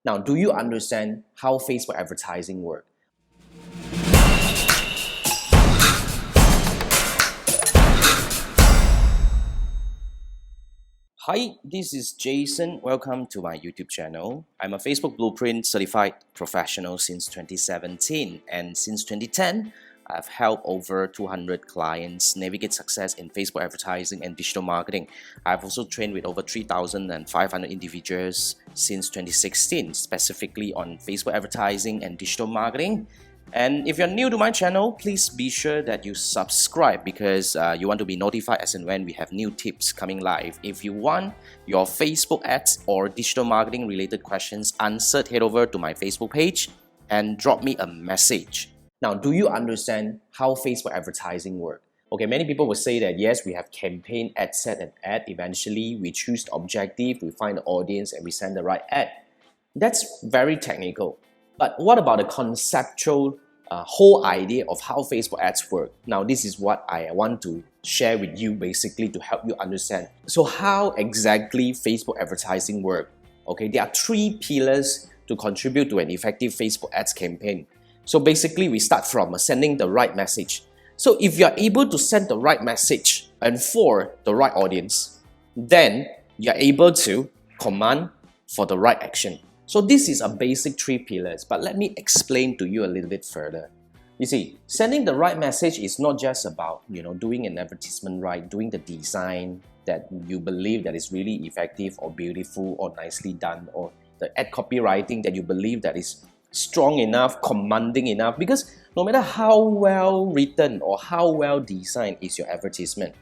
Now, do you understand how Facebook advertising works? Hi, this is Jason. Welcome to my YouTube channel. I'm a Facebook Blueprint certified professional since 2017, and since 2010, I've helped over 200 clients navigate success in Facebook advertising and digital marketing. I've also trained with over 3,500 individuals since 2016, specifically on Facebook advertising and digital marketing. And if you're new to my channel, please be sure that you subscribe because you want to be notified as and when we have new tips coming live. If you want your Facebook ads or digital marketing related questions answered, head over to my Facebook page and drop me a message. Now, do you understand how Facebook advertising works? Okay, many people will say that yes, we have campaign, ad set, and ad. Eventually, we choose the objective, we find the audience, and we send the right ad. That's very technical. But what about the conceptual whole idea of how Facebook ads work? Now, this is what I want to share with you basically to help you understand. So how exactly Facebook advertising work? Okay, there are three pillars to contribute to an effective Facebook ads campaign. So basically, we start from sending the right message. So if you're able to send the right message and for the right audience, then you're able to command for the right action. So this is a basic three pillars, but let me explain to you a little bit further. You see, sending the right message is not just about, doing an advertisement right, doing the design that you believe that is really effective or beautiful or nicely done, or the ad copywriting that you believe that is strong enough, commanding enough, because no matter how well written or how well designed is your advertisement,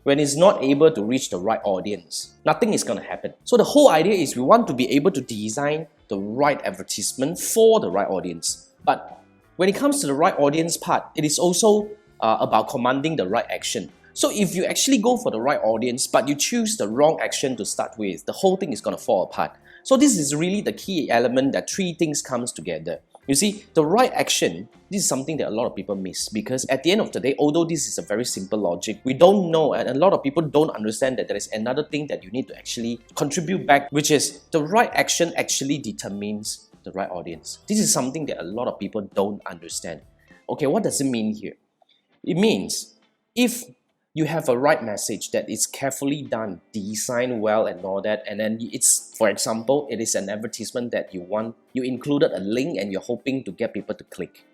when it's not able to reach the right audience, nothing is going to happen. So the whole idea is we want to be able to design the right advertisement for the right audience. But when it comes to the right audience part, it is also about commanding the right action. So if you actually go for the right audience, but you choose the wrong action to start with, the whole thing is going to fall apart. So this is really the key element that three things comes together. You see, the right action, this is something that a lot of people miss because at the end of the day, although this is a very simple logic, we don't know and a lot of people don't understand that there is another thing that you need to actually contribute back, which is the right action actually determines the right audience. This is something that a lot of people don't understand. Okay, what does it mean here? It means if you have a right message that is carefully done, designed well and all that, and then it's, for example, it is an advertisement that you included a link and you're hoping to get people to click.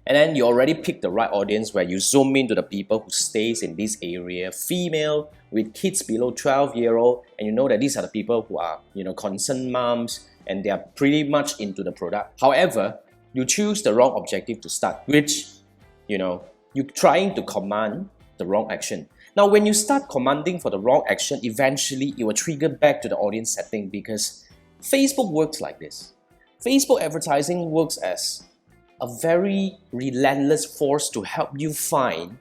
And then you already picked the right audience where you zoom into the people who stays in this area, female with kids below 12-year-old, and you know that these are the people who are, concerned moms and they are pretty much into the product. However, you choose the wrong objective to start, which, you're trying to command the wrong action. Now, when you start commanding for the wrong action, eventually it will trigger back to the audience setting because Facebook works like this. Facebook advertising works as a very relentless force to help you find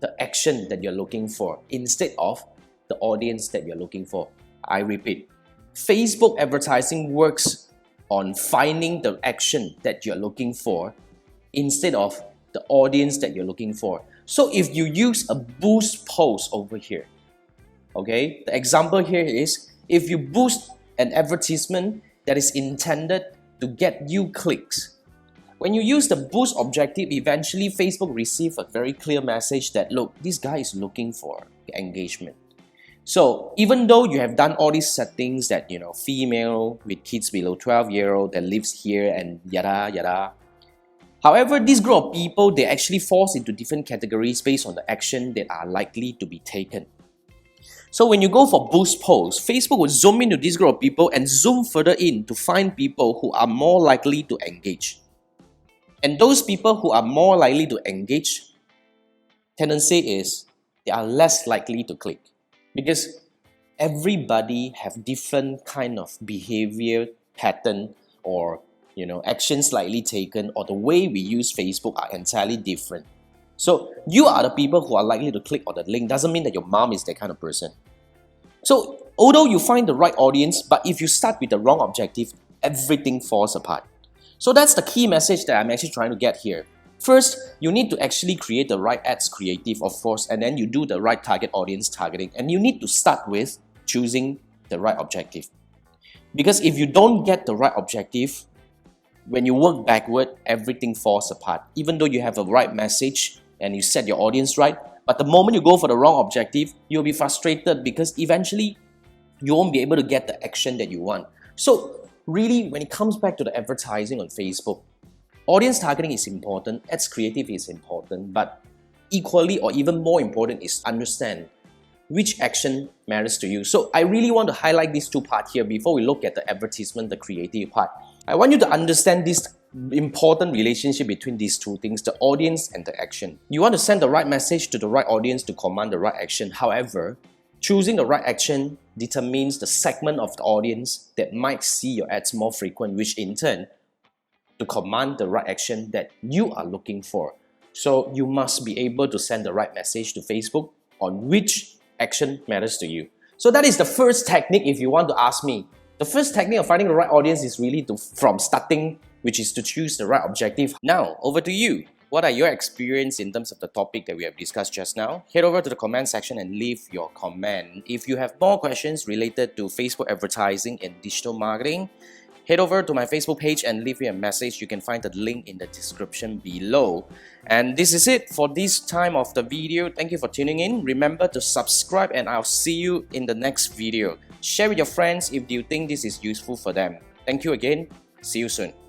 the action that you're looking for instead of the audience that you're looking for. I repeat, Facebook advertising works on finding the action that you're looking for instead of the audience that you're looking for. So if you use a boost post over here, okay, the example here is if you boost an advertisement that is intended to get you clicks, when you use the boost objective, eventually Facebook receives a very clear message that, look, this guy is looking for engagement. So even though you have done all these settings that, female with kids below 12-year-old that lives here and yada, yada, however, this group of people, they actually falls into different categories based on the action that are likely to be taken. So when you go for boost posts, Facebook will zoom into this group of people and zoom further in to find people who are more likely to engage. And those people who are more likely to engage, tendency is they are less likely to click because everybody have different kind of behavior pattern or actions slightly taken or the way we use Facebook are entirely different. So you are the people who are likely to click on the link. Doesn't mean that your mom is that kind of person. So although you find the right audience, but if you start with the wrong objective, everything falls apart. So that's the key message that I'm actually trying to get here. First, you need to actually create the right ads creative, of course, and then you do the right target audience targeting. And you need to start with choosing the right objective. Because if you don't get the right objective, when you work backward, everything falls apart. Even though you have a right message and you set your audience right, but the moment you go for the wrong objective, you'll be frustrated because eventually you won't be able to get the action that you want. So really, when it comes back to the advertising on Facebook, audience targeting is important, ads creative is important, but equally or even more important is understand which action matters to you. So I really want to highlight these two parts here before we look at the advertisement, the creative part. I want you to understand this important relationship between these two things, the audience and the action. You want to send the right message to the right audience to command the right action. However, choosing the right action determines the segment of the audience that might see your ads more frequent, which in turn to command the right action that you are looking for. So you must be able to send the right message to Facebook on which action matters to you. So that is the first technique if you want to ask me. The first technique of finding the right audience is really from starting, which is to choose the right objective. Now, over to you. What are your experience in terms of the topic that we have discussed just now? Head over to the comment section and leave your comment. If you have more questions related to Facebook advertising and digital marketing, head over to my Facebook page and leave me a message. You can find the link in the description below. And this is it for this time of the video. Thank you for tuning in. Remember to subscribe and I'll see you in the next video. Share with your friends if you think this is useful for them. Thank you again. See you soon.